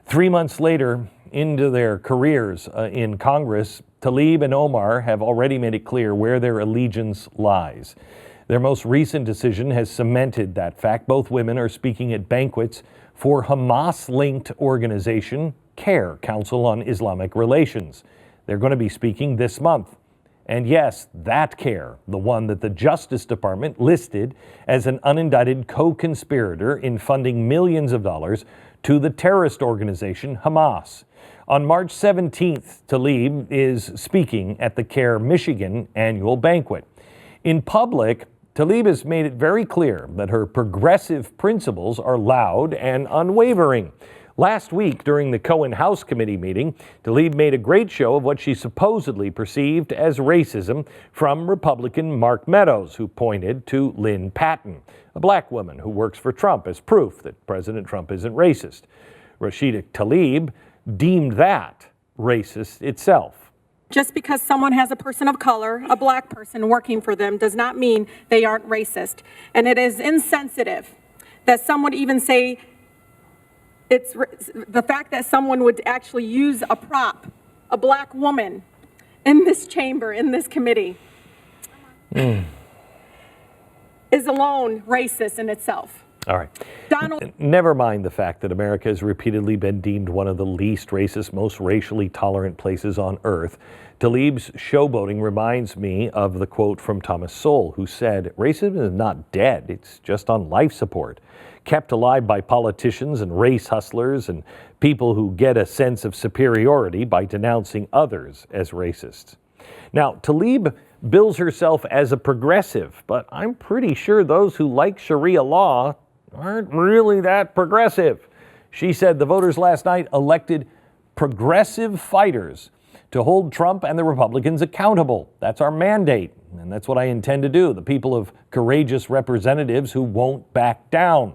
3 months later into their careers in Congress, Tlaib and Omar have already made it clear where their allegiance lies. Their most recent decision has cemented that fact. Both women are speaking at banquets for Hamas-linked organization CARE, Council on Islamic Relations. They're going to be speaking this month. And yes, that CARE, the one that the Justice Department listed as an unindicted co-conspirator in funding millions of dollars to the terrorist organization Hamas. On March 17th, Tlaib is speaking at the CARE Michigan annual banquet. In public, Tlaib has made it very clear that her progressive principles are loud and unwavering. Last week, during the Cohen House Committee meeting, Tlaib made a great show of what she supposedly perceived as racism from Republican Mark Meadows, who pointed to Lynn Patton, a black woman who works for Trump, as proof that President Trump isn't racist. Rashida Tlaib deemed that racist itself. Just because someone has a person of color, a black person working for them, does not mean they aren't racist. And it is insensitive that some would even say it's the fact that someone would actually use a prop, a black woman, in this chamber, in this committee, is alone racist in itself. All right. Never mind the fact that America has repeatedly been deemed one of the least racist, most racially tolerant places on earth. Tlaib's showboating reminds me of the quote from Thomas Sowell, who said, "Racism is not dead, it's just on life support, kept alive by politicians and race hustlers and people who get a sense of superiority by denouncing others as racists." Now, Tlaib bills herself as a progressive, but I'm pretty sure those who like Sharia law aren't really that progressive. She said the voters last night elected progressive fighters to hold Trump and the Republicans accountable. That's our mandate, and that's what I intend to do. The people of courageous representatives who won't back down.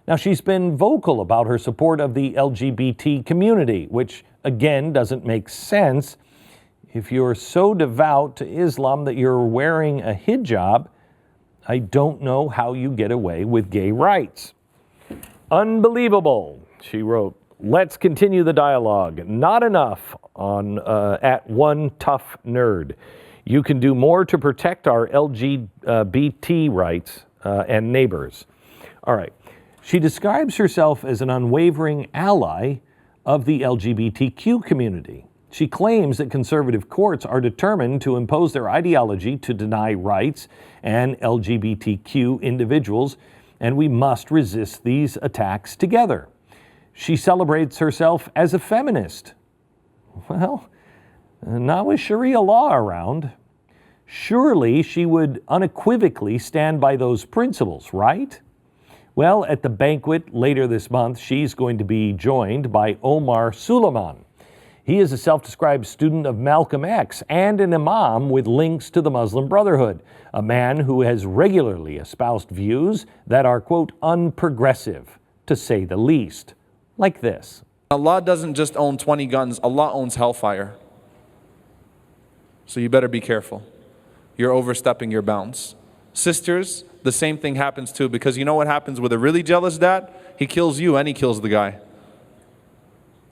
Now, she's been vocal about her support of the LGBT community, which, again, doesn't make sense. If you're so devout to Islam that you're wearing a hijab, I don't know how you get away with gay rights. Unbelievable, she wrote. Let's continue the dialogue. Not enough on at One Tough Nerd. You can do more to protect our LGBT rights and neighbors. All right. She describes herself as an unwavering ally of the LGBTQ community. She claims that conservative courts are determined to impose their ideology to deny rights and LGBTQ individuals, and we must resist these attacks together. She celebrates herself as a feminist. Well, not with Sharia law around. Surely she would unequivocally stand by those principles, right? Well, at the banquet later this month, she's going to be joined by Omar Suleiman. He is a self-described student of Malcolm X and an imam with links to the Muslim Brotherhood, a man who has regularly espoused views that are, quote, unprogressive, to say the least. Like this. Allah doesn't just own 20 guns, Allah owns hellfire. So you better be careful. You're overstepping your bounds. Sisters, the same thing happens too, because you know what happens with a really jealous dad? He kills you and he kills the guy.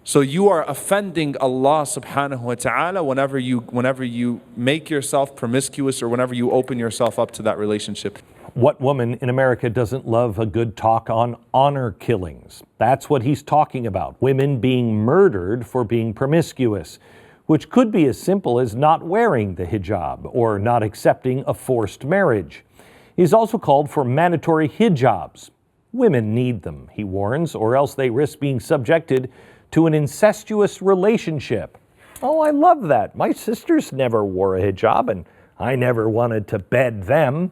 So you are offending Allah subhanahu wa ta'ala whenever you make yourself promiscuous or whenever you open yourself up to that relationship. What woman in America doesn't love a good talk on honor killings? That's what he's talking about. Women being murdered for being promiscuous, which could be as simple as not wearing the hijab or not accepting a forced marriage. He's also called for mandatory hijabs. Women need them, he warns, or else they risk being subjected to an incestuous relationship. Oh, I love that. My sisters never wore a hijab, and I never wanted to bed them.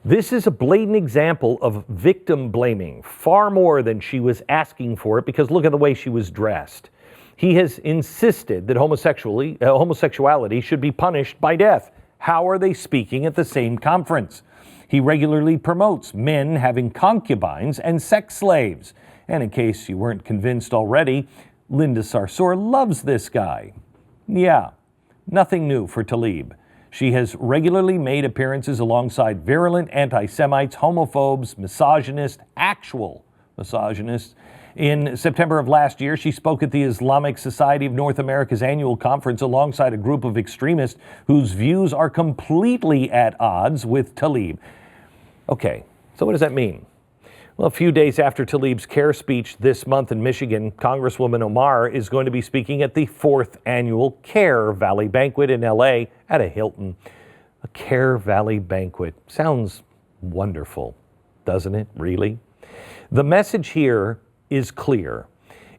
This is a blatant example of victim blaming, far more than she was asking for it, because look at the way she was dressed. He has insisted that homosexuality should be punished by death. How are they speaking at the same conference? He regularly promotes men having concubines and sex slaves. And in case you weren't convinced already, Linda Sarsour loves this guy. Yeah, nothing new for Tlaib. She has regularly made appearances alongside virulent anti-Semites, homophobes, misogynists, actual misogynists, In September of last year, she spoke at the Islamic Society of North America's annual conference alongside a group of extremists whose views are completely at odds with Tlaib. Okay, so what does that mean? Well, a few days after Tlaib's CARE speech this month in Michigan, Congresswoman Omar is going to be speaking at the 4th annual CARE Valley Banquet in LA at a Hilton. A CARE Valley Banquet. Sounds wonderful, doesn't it, really? The message here is clear.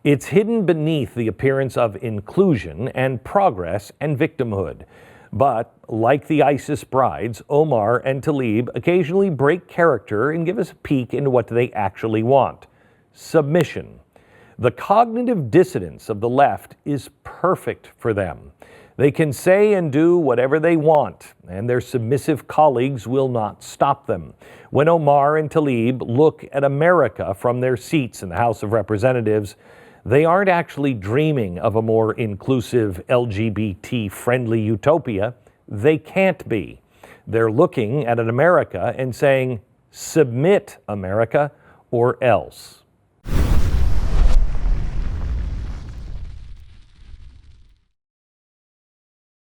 It's hidden beneath the appearance of inclusion and progress and victimhood. But, like the ISIS brides, Omar and Tlaib occasionally break character and give us a peek into what they actually want. Submission. The cognitive dissonance of the left is perfect for them. They can say and do whatever they want, and their submissive colleagues will not stop them. When Omar and Tlaib look at America from their seats in the House of Representatives, they aren't actually dreaming of a more inclusive, LGBT-friendly utopia. They can't be. They're looking at an America and saying, "Submit, America, or else."